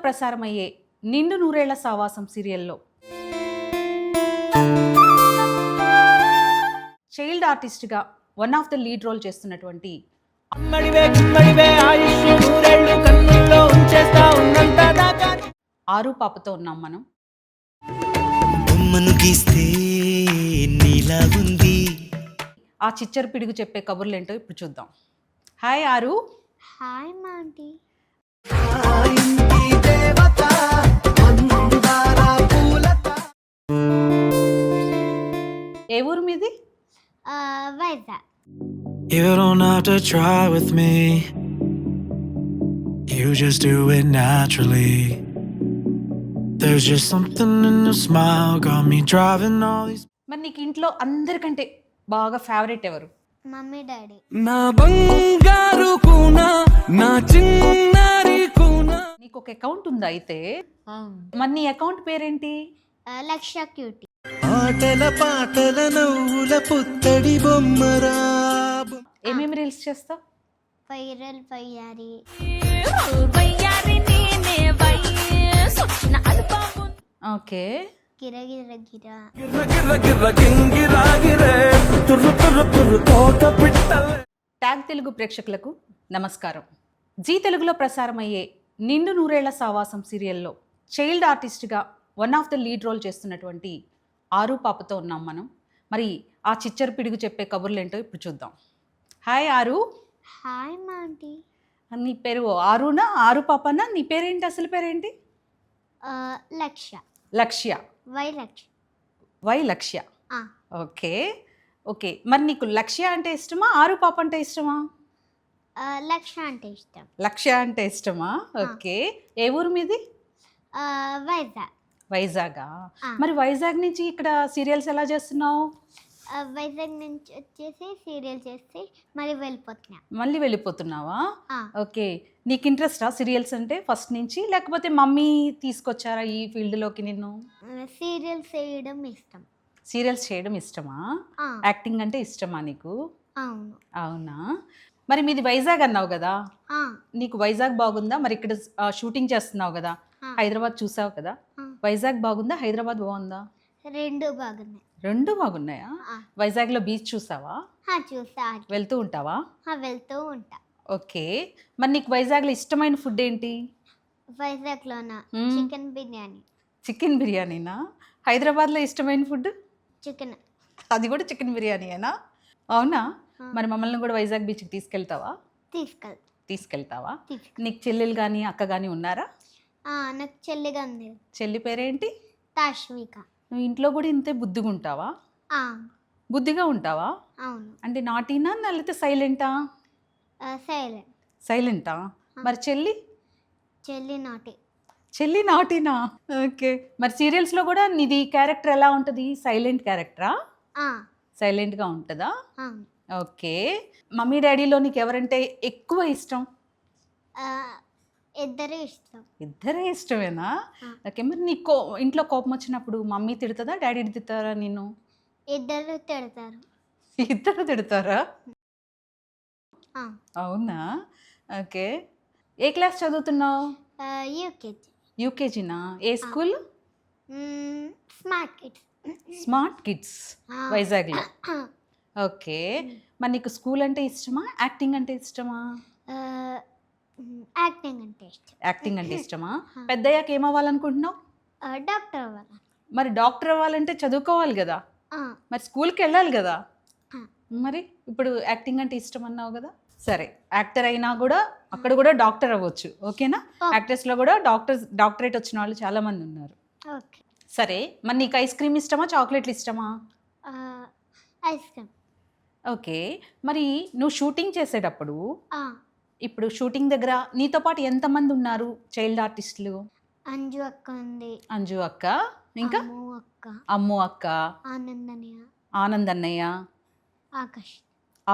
ప్రసారమయ్యే నిండు నూరేళ్ల సావాసం సీరియల్లో చైల్డ్ ఆర్టిస్ట్గా one of the lead role చేస్తున్నటువంటి ఆరు పాపతో ఉన్నాం మనం. ఆ చిచ్చర పిడుగు చెప్పే కబుర్లేంటో ఇప్పుడు చూద్దాం. హాయ్ ఆరు. Hi Monty. ఏ ఊరు మీది? Vizag. You don't have to try with me. You just do it naturally. There's just something in your smile got me driving all these. మరి నీకు ఇంట్లో అందరికంటే బాగా ఫేవరెట్ ఎవరు? Mummy daddy. నా బంగారు కూనా నా చిన్నారి కూనా. నీకు ఒక అకౌంట్ ఉందా అయితే? మరి నీ అకౌంట్ పేరేంటి? లక్ష క్యూటీ. ఆటల పాటల నవ్వుల పుత్తడి బొమ్మరా. ఏమేమి రీల్స్ చేస్తావు? వైరల్ వయ్యారి. ఓకే. గిరగిర గిర. ట్యాగ్ తెలుగు ప్రేక్షకులకు నమస్కారం. జీ తెలుగులో ప్రసారమయ్యే నిండు నూరేళ్ల సావాసం సీరియల్లో చైల్డ్ ఆర్టిస్ట్గా one of the lead role చేస్తున్నటువంటి ఆరు పాపతో ఉన్నాం మనం. మరి ఆ చిచ్చర పిడుగు చెప్పే కబుర్లేంటో ఇప్పుడు చూద్దాం. హాయ్ ఆరు. Hi Monty. నీ పేరు ఆరునా? ఆరు పాపనా? నీ పేరేంటి? అసలు పేరేంటి? లక్ష్య. లక్ష్య. వైలక్ష్య. వై లక్ష్య. Okay okay. మరి నీకు లక్ష్య అంటే ఇష్టమా, ఆరు పాప అంటే ఇష్టమా? లక్ష్య అంటే ఇష్టం. లక్ష్య అంటే ఇష్టమా? ఓకే. ఏ ఊరు మీది? వైజాగ్. వైజాగా? మరి వైజాగ్ నుంచి ఇక్కడ సీరియల్స్ ఎలా చేస్తున్నావు? వైజాగ్ నుంచి వచ్చేసి సీరియల్ చేసి మళ్ళీ వెళ్ళిపోతున్నా. మళ్ళీ వెళ్ళిపోతున్నావా? ఓకే. నీకు ఇంట్రెస్టా సీరియల్స్ అంటే ఫస్ట్ నుంచి, లేకపోతే మమ్మీ తీసుకొచ్చారా ఈ ఫీల్డ్లోకి నిన్ను? సీరియల్స్ చేయడం ఇష్టం. సీరియల్స్ చేయడం ఇష్టమా? యాక్టింగ్ అంటే ఇష్టమా నీకు? అవును. అవునా? మరి మీది వైజాగ్ అన్నావు కదా, నీకు వైజాగ్ బాగుందా? మరి ఇక్కడ షూటింగ్ చేస్తున్నావు కదా, హైదరాబాద్ చూసావు కదా, వైజాగ్ బాగుందా, హైదరాబాద్ బాగుందా? రెండు బాగున్నాయి. రెండు బాగున్నాయా? వైజాగ్లో బీచ్ చూసావా? చూసా. వెళ్తూ ఉంటావా? వెళ్తూ ఉంటా. ఓకే. మరి నీకు వైజాగ్లో ఇష్టమైన ఫుడ్ ఏంటి? వైజాగ్లోనా చికెన్ బిర్యానీ. చికెన్ బిర్యానీనా? హైదరాబాద్లో ఇష్టమైన ఫుడ్? చికెన్. అది కూడా చికెన్ బిర్యానీయేనా? అవునా? మరి మమ్మల్ని కూడా వైజాగ్ బీచ్కి తీసుకెళ్తావా? తీసుకెళ్తావా? నీకు చెల్లెలు కానీ అక్క కానీ ఉన్నారా? నాకు చెల్లిగా ఉంది. చెల్లి పేరేంటి? తాష్విక. నువ్వు ఇంట్లో కూడా ఇంతే బుద్ధిగా ఉంటావా? బుద్ధిగా ఉంటావా? అవును. అంటే నాటీనా లేకపోతే సైలెంటా? సైలెంటా? మరి చెల్లి? చెల్లి నాటీనా? ఓకే. మరి సీరియల్స్లో కూడా నీది క్యారెక్టర్ ఎలా ఉంటుంది? సైలెంట్ క్యారెక్టరా? సైలెంట్గా ఉంటుందా? ఓకే. మమ్మీ డాడీలో నీకు ఎవరంటే ఎక్కువ ఇష్టం? ఇద్దరే ఇష్టమేనా? ఓకే. మరి నీకు ఇంట్లో కోపం వచ్చినప్పుడు మమ్మీ తిడుతుందా, డాడీ తిడతారా నిన్ను? ఇద్దరు తిడతారు. ఇద్దరు తిడతారా? అవునా? ఓకే. ఏ క్లాస్ చదువుతున్నావు? యూకేజీనా? ఏ స్కూల్? స్మార్ట్ కిడ్స్ వైజాగ్లో. ఓకే. మరి నీకు స్కూల్ అంటే ఇష్టమా, యాక్టింగ్ అంటే ఇష్టమా? యాక్టింగ్ అంటే ఇష్టమా? పెద్దయ్యాక ఏమవ్వాలనుకుంటున్నావు? డాక్టర్ అవ్వాలి. మరి డాక్టర్ అవ్వాలంటే చదువుకోవాలి కదా, మరి స్కూల్కి వెళ్ళాలి కదా. మరి ఇప్పుడు యాక్టింగ్ అంటే ఇష్టం అన్నావు కదా, సరే యాక్టర్ అయినా కూడా అక్కడ కూడా డాక్టర్ అవ్వచ్చు. ఓకేనా? యాక్టర్స్లో కూడా డాక్టరేట్ వచ్చిన వాళ్ళు చాలామంది ఉన్నారు. సరే, మరి నీకు ఐస్ క్రీమ్ ఇష్టమా, చాక్లెట్లు ఇష్టమా? Ice cream. ఓకే. మరి నువ్వు షూటింగ్ చేసేటప్పుడు ఇప్పుడు షూటింగ్ దగ్గర నీతో పాటు ఎంతమంది ఉన్నారు చైల్డ్ ఆర్టిస్టులు? అంజు అక్క ఉంది. అంజు అక్క, ఇంకా అమ్ము అక్క, ఆనంద్ అన్నయ్య,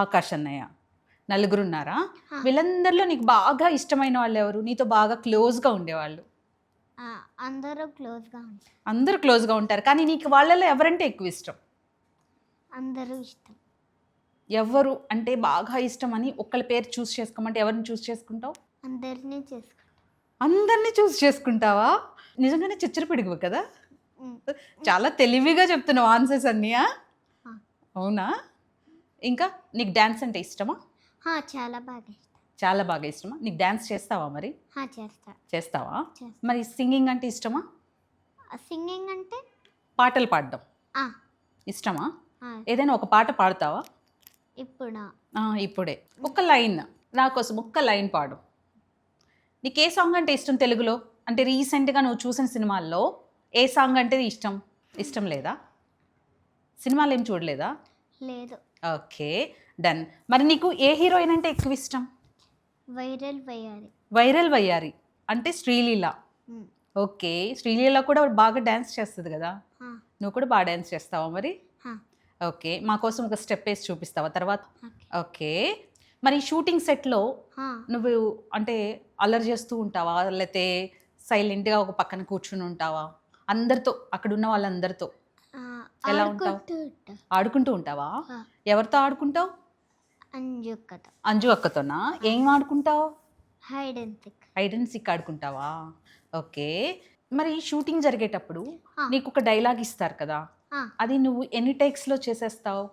ఆకాష్ అన్నయ్య, నలుగురు ఉన్నారా? వీళ్ళందరిలో నీకు బాగా ఇష్టమైన వాళ్ళు ఎవరు? నీతో బాగా క్లోజ్గా ఉండేవాళ్ళు? అందరూ క్లోజ్గా ఉంటారు, కానీ నీకు వాళ్ళలో ఎవరంటే ఎక్కువ ఇష్టం? అందరూ ఇష్టం. ఎవరు అంటే బాగా ఇష్టం అని ఒక్కళ్ళ పేరు చూస్ చేసుకోమంటే ఎవరిని చూస్ చేసుకుంటావు? అందరినీ చేసుకుంటా. అందరినీ చూస్ చేసుకుంటావా? నిజంగానే చిచ్చర పిడుగు కదా? ఉమ్. చాలా తెలివిగా చెప్తున్నావు ఆన్సర్స్ అన్నీ. ఆ. అవునా? ఇంకా నీకు డ్యాన్స్ అంటే ఇష్టమా? చాలా బాగా ఇష్టం. చాలా బాగా ఇష్టమా? నీకు డ్యాన్స్ చేస్తావా మరి? చేస్తా. చేస్తావా? చేస్తా. మరి సింగింగ్ అంటే ఇష్టమా? సింగింగ్ అంటే పాటలు పాడడం ఆ, ఇష్టమా? ఆ, ఏదైనా ఒక పాట పాడతావా? ఇప్పుడు ఇప్పుడే ఒక లైన్ నా కోసం ఒక్క లైన్ పాడు. నీకు ఏ సాంగ్ అంటే ఇష్టం తెలుగులో? అంటే రీసెంట్గా నువ్వు చూసిన సినిమాల్లో ఏ సాంగ్ అంటే ఇష్టం? ఇష్టం లేదా? సినిమాలు ఏం చూడలేదా? లేదు. Okay, done. మరి నీకు ఏ హీరోయిన్ అంటే ఎక్కువ ఇష్టం? వైరల్ వయ్యాలి. వైరల్ వయ్యారి అంటే శ్రీలీల. ఉమ్. ఓకే, శ్రీలీల కూడా బాగా డ్యాన్స్ చేస్తుంది కదా, ఆ, నువ్వు కూడా బాగా డ్యాన్స్ చేస్తావా మరి? ఆ, ఓకే, మా కోసం ఒక స్టెప్ వేసి చూపిస్తావా తర్వాత? ఓకే. ఓకే, మరి షూటింగ్ సెట్లో ఆ, నువ్వు అంటే అల్లరి చేస్తూ ఉంటావా, లేకపోతే సైలెంట్గా ఒక పక్కన కూర్చుని ఉంటావా అందరితో, అక్కడ ఉన్న వాళ్ళందరితో? ఆ, ఎలా ఉంటావు? ఆడుకుంటూ ఉంటా. ఆడుకుంటూ ఉంటావా? ఆ, ఎవరితో ఆడుకుంటావు? అంజు కథ. అంజు అక్కతోనా? ఏం ఆడుకుంటావు? Hide and seek. Hide and seek ఆడుకుంటావా? ఓకే, మరి షూటింగ్ జరిగేటప్పుడు ఆ. నీకు ఒక డైలాగ్ ఇస్తారు కదా, అది నువ్వు ఎన్ని టేక్స్లో చేసేస్తావు?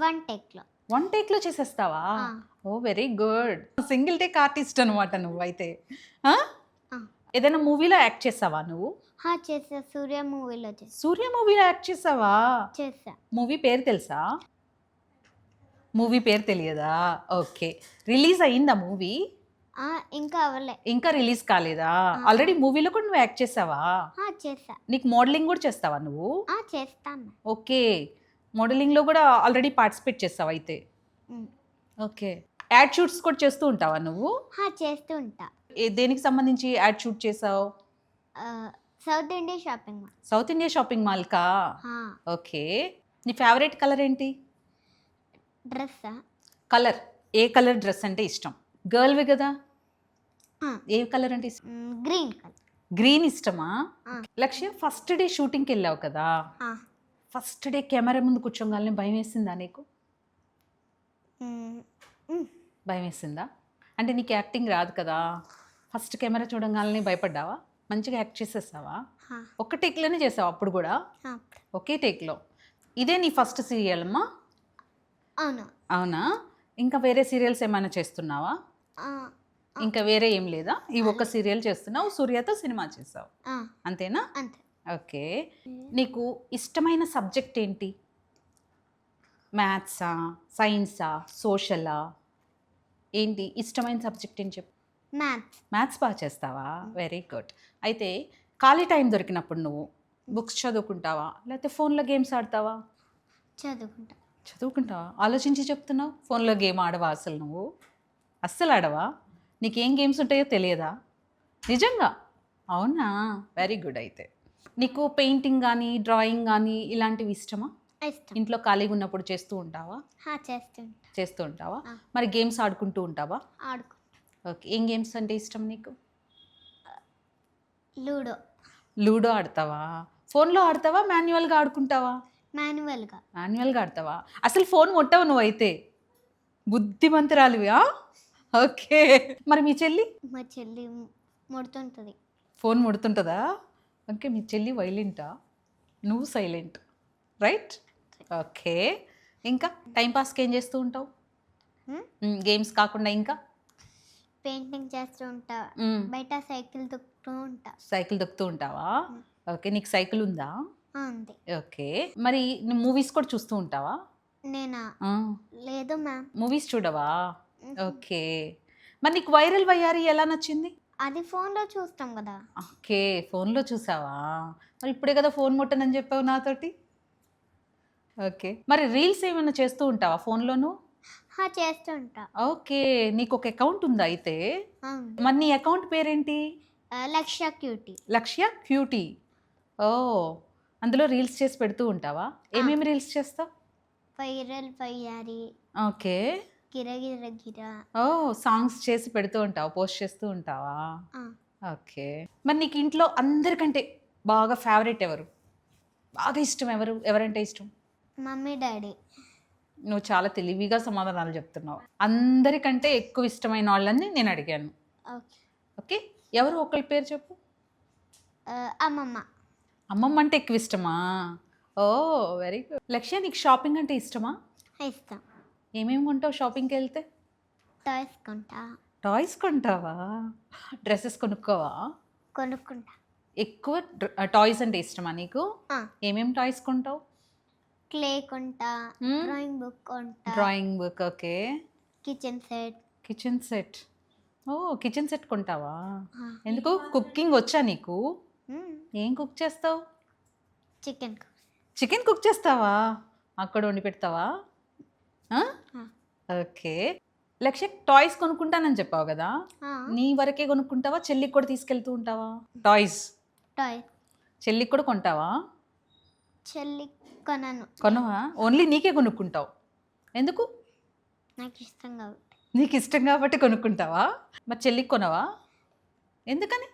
1 టేక్లో. 1 టేక్లో చేసేస్తావా? ఆ. Oh very good, single take artist అనమాట నువ్వు అయితే. ఆ? ఆ. ఏదైనా మూవీలో యాక్ట్ చేసావా నువ్వు? చేసా. సూర్య మూవీలో చేసా. సూర్య మూవీలో యాక్ట్ చేసావా? చేసా. మూవీ పేరు తెలుసా? మూవీ పేరు తెలియదా? ఓకే, రిలీజ్ అయ్యిందా మూవీ? ఇంకా అవ్వలే. ఇంకా రిలీజ్ కాలేదా? ఆల్రెడీ మూవీలో కూడా నువ్వు యాక్ట్ చేసావా? చేసా. నీకు మోడలింగ్ కూడా చేస్తావా నువ్వు? చేస్తాను. ఓకే, మోడలింగ్లో కూడా ఆల్రెడీ పార్టిసిపేట్ చేస్తావా అయితే? ఉమ్. ఓకే, యాడ్ షూట్స్ కూడా చేస్తూ ఉంటావా నువ్వు? చేస్తూ ఉంటా. దేనికి సంబంధించి యాడ్ షూట్ చేసావు? South India shopping mall. South India shopping మాల్కా? ఓకే, నీ ఫేవరెట్ కలర్ ఏంటి? డ్రెస్సా? కలర్, ఏ కలర్ డ్రెస్ అంటే ఇష్టం? గర్ల్వి కదా, ఏ కలర్ అంటే ఇష్టం? Green colour. గ్రీన్ ఇష్టమా? ఆ. లక్ష్య, ఫస్ట్ డే షూటింగ్కి వెళ్ళావు కదా, ఫస్ట్ డే కెమెరా ముందు కూర్చోగానే భయం వేసిందా నీకు? భయం వేసిందా? అంటే నీకు యాక్టింగ్ రాదు కదా, ఫస్ట్ కెమెరా చూడగానే భయపడ్డావా? మంచిగా యాక్ట్ చేసేసావా? ఒక్క టేక్లోనే చేసావా అప్పుడు కూడా? ఒకే టేక్లో. ఇదే నీ ఫస్ట్ సీరియల్ అమ్మా? అవును. అవునా? ఇంకా వేరే సీరియల్స్ ఏమైనా చేస్తున్నావా? ఇంకా వేరే ఏం లేదా? ఈ ఒక్క సీరియల్ చేస్తున్నావు, సూర్యతో సినిమా చేసావు, అంతేనా? అంతే. ఓకే, నీకు ఇష్టమైన సబ్జెక్ట్ ఏంటి? మ్యాథ్సా, సైన్సా, సోషలా? ఏంటి ఇష్టమైన సబ్జెక్ట్ ఏంటి చెప్పు? మ్యాథ్స్. మ్యాథ్స్ బాగా చేస్తావా? Very good. అయితే ఖాళీ టైం దొరికినప్పుడు నువ్వు బుక్స్ చదువుకుంటావా, లేకపోతే ఫోన్లో గేమ్స్ ఆడతావా? చదువుకుంటా. చదువుకుంటావా? ఆలోచించి చెప్తున్నావు. ఫోన్లో గేమ్ ఆడవా అసలు నువ్వు? అస్సలు ఆడవా? నీకేం గేమ్స్ ఉంటాయో తెలియదా? నిజంగా? అవునా? Very good. అయితే నీకు పెయింటింగ్ కానీ డ్రాయింగ్ కానీ ఇలాంటివి ఇష్టమా? ఇష్టం. ఇంట్లో ఖాళీగా ఉన్నప్పుడు చేస్తూ ఉంటావా? చేస్తుంటా. చేస్తూ ఉంటావా? ఆ. మరి గేమ్స్ ఆడుకుంటూ ఉంటావా? ఆడుకుంటా. ఓకే, ఏం గేమ్స్ అంటే ఇష్టం నీకు? లూడో. లూడో ఆడతావా? ఫోన్లో ఆడతావా, మాన్యువల్గా ఆడుకుంటావా? మాన్యువల్గా. మాన్యువల్గా ఆడతావా? అసలు ఫోన్ ముట్టవు నువ్వైతే, బుద్ధిమంతురాలివా? ఓకే, మరి మీ చెల్లి? మా చెల్లి ముడుతుంటుంది. ఫోన్ ముడుతుంటుందా? ఓకే, మీ చెల్లి వైలెంటా, నువ్వు సైలెంట్, రైట్? ఓకే, ఇంకా టైంపాస్కి ఏం చేస్తూ ఉంటావు? గేమ్స్ కాకుండా ఇంకా? పెయింటింగ్ చేస్తూ ఉంటా. బయట సైకిల్ తొక్కుతూ ఉంటా. సైకిల్ దొక్కుతూ ఉంటావా? ఓకే, నీకు సైకిల్ ఉందా? ఉంది. ఓకే, మరి నువ్వు మూవీస్ కూడా చూస్తూ ఉంటావా? నేనా? లేదు మ్యామ్. మూవీస్ చూడవా? ఓకే, మరి నీకు వైరల్ వయ్యారి ఎలా నచ్చింది? అది ఫోన్లో చూస్తాం కదా. ఓకే, ఫోన్లో చూసావా? మరి ఇప్పుడే కదా ఫోన్ ముట్టనని చెప్పావు నాతోటి. ఓకే, మరి రీల్స్ ఏమైనా చేస్తూ ఉంటావా ఫోన్లోను? చేస్తూ ఉంటా. ఓకే, నీకు ఒక అకౌంట్ ఉందా అయితే? అవును. మరి నీ అకౌంట్ పేరేంటి? లక్ష్య క్యూటీ. లక్ష్య క్యూటీ. ఓ, అందులో రీల్స్ చేసి పెడుతూ ఉంటావా? ఏమేమి రీల్స్ చేస్తావు? వైరల్ వయ్యారి. ఓకే, గిరగిర గిర. ఓ, సాంగ్స్ చేసి పెడుతూ ఉంటావా, పోస్ట్ చేస్తూ ఉంటావా? ఓకే, మరి నీకు ఇంట్లో అందరికంటే బాగా ఫేవరెట్ ఎవరు, బాగా ఇష్టం ఎవరంటే ఇష్టం? Mummy daddy. నువ్వు చాలా తెలివిగా సమాధానాలు చెప్తున్నావు. అందరికంటే ఎక్కువ ఇష్టమైన వాళ్ళని నేను అడిగాను. ఓకే. ఓకే, ఎవరు ఒకళ్ళ పేరు చెప్పు. అమ్మమ్మ. అమ్మమ్మ అంటే ఎక్కువ ఇష్టమా? ఓ వెరీ గుడ్. లక్ష్య, నీకు షాపింగ్ అంటే ఇష్టమా? ఇష్టం. ఏమేమి కొంటావు షాపింగ్కి వెళ్తే? టాయ్స్ కొంటా. టాయ్స్ కొంటావా? డ్రెస్సెస్ కొనుక్కోవా? కొనుక్కుంటా. ఎక్కువ టాయ్స్ అంటే ఇష్టమా నీకు? ఆ, ఏమేమి టాయ్స్ కొంటావు? క్లే కొంటా, మ్మ్. డ్రాయింగ్ బుక్ కొంటా, drawing book, okay. Kitchen set. Kitchen set. Oh kitchen set కొంటావా? ఎందుకు? కుకింగ్ వచ్చా నీకు? ఏం కుక్ చేస్తావు? చికెన్. చికెన్ కుక్ చేస్తావా? అక్కడ వండి పెడతావా? ఆ? ఓకే. లక్ష్య, టాయ్స్ కొనుక్కుంటానని చెప్పావు కదా, నీ వరకే కొనుక్కుంటావా, చెల్లికి కూడా తీసుకెళ్తూ ఉంటావా టాయ్స్? టాయ్స్. చెల్లికి కూడా కొంటావా? చెల్లి కొనను, కొనవా? ఓన్లీ నీకే కొనుక్కుంటావు. ఎందుకు? నాకు ఇష్టం కాబట్టి. నీకు ఇష్టం కాబట్టి కొనుక్కుంటావా? మరి చెల్లికి కొనవా? ఎందుకని?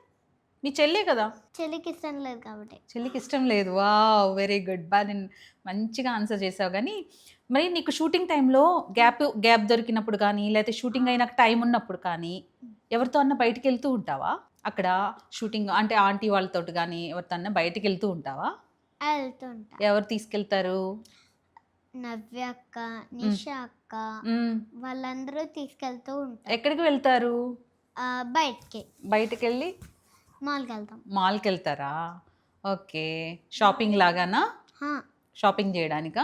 మీ చెల్లే కదా. చెల్లికి ఇష్టం లేదు కాబట్టి. చెల్లికి ఇష్టం లేదు. వా వెరీ గుడ్. నేను మంచిగా ఆన్సర్ చేసావు. కానీ మరి నీకు షూటింగ్ టైంలో గ్యాప్ దొరికినప్పుడు కానీ, లేకపోతే షూటింగ్ అయినాక టైం ఉన్నప్పుడు కానీ ఎవరితో అన్నా బయటికి వెళ్తూ ఉంటావా? అక్కడ షూటింగ్ అంటే ఆంటీ వాళ్ళతో కానీ ఎవరితో అన్నా బయటికి వెళ్తూ ఉంటావా? వెళ్తుంటా. ఎవరు తీసుకెళ్తారు? నవ్య అక్క, నిషా అక్క, మ్మ్. వాళ్ళందరూ తీసుకెళ్తూ ఉంటారు. ఎక్కడికి వెళ్తారు? బయటికి బయటికి వెళ్ళి మాల్కి వెళ్తాం. మాల్కి వెళ్తారా? ఓకే. షాపింగ్ లాగానా? ఆ, షాపింగ్ చేయడానికా?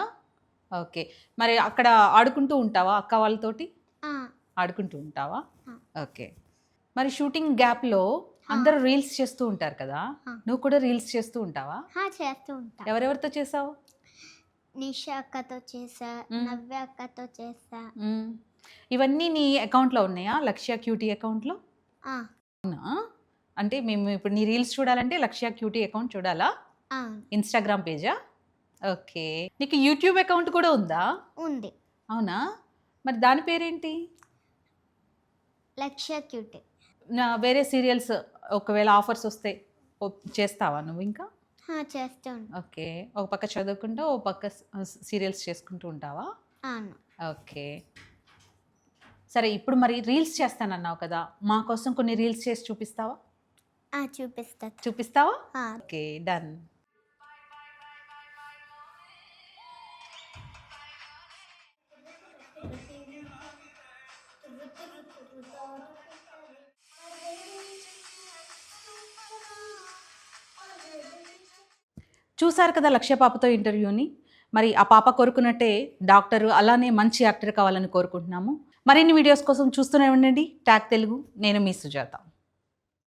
ఓకే. మరి అక్కడ ఆడుకుంటూ ఉంటావా అక్క వాళ్ళతోటి? ఆ, ఆడుకుంటూ ఉంటావా? ఆ. ఓకే. మరి షూటింగ్ గ్యాప్లో అందరూ రీల్స్ చేస్తూ ఉంటారు కదా, ఆ. నువ్వు కూడా రీల్స్ చేస్తూ ఉంటావా? చేస్తూ ఉంటా. ఎవరెవరితో చేసావు? నిషా అక్కతో చేసా, మ్మ్. నవ్య అక్కతో చేసా. మ్మ్. ఇవన్నీ నీ అకౌంట్లో ఉన్నాయా? లక్ష్య క్యూటీ అకౌంట్లో? ఆ, అవునా? అంటే మేము ఇప్పుడు నీ రీల్స్ చూడాలంటే లక్ష్య క్యూటీ అకౌంట్ చూడాలా? అవును. ఇన్స్టాగ్రామ్ పేజా? ఓకే. నీకు యూట్యూబ్ అకౌంట్ కూడా ఉందా? ఉంది. అవునా? మరి దాని పేరేంటి? లక్ష్య క్యూటీ. వేరే సీరియల్స్ ఒకవేళ ఆఫర్స్ వస్తే చేస్తావా నువ్వు ఇంకా? చేస్తూ ఉంటా. ఓకే. ఒక పక్క చదువుకుంటూ ఒక పక్క సీరియల్స్ చేసుకుంటూ ఉంటావా? అవును. ఓకే. సరే, ఇప్పుడు మరి రీల్స్ చేస్తానన్నావు కదా, మా కోసం కొన్ని రీల్స్ చేసి చూపిస్తావా? చూపిస్తా. చూపిస్తావా? ఆ, ఓకే, డన్. చూసారు కదా లక్ష్య పాపతో ఇంటర్వ్యూని. మరి ఆ పాప కోరుకున్నట్టే డాక్టర్ అలానే మంచి యాక్టర్ కావాలని కోరుకుంటున్నాము. మరిన్ని వీడియోస్ కోసం చూస్తూనే ఉండండి ట్యాగ్ తెలుగు. నేను మీ సుజాత.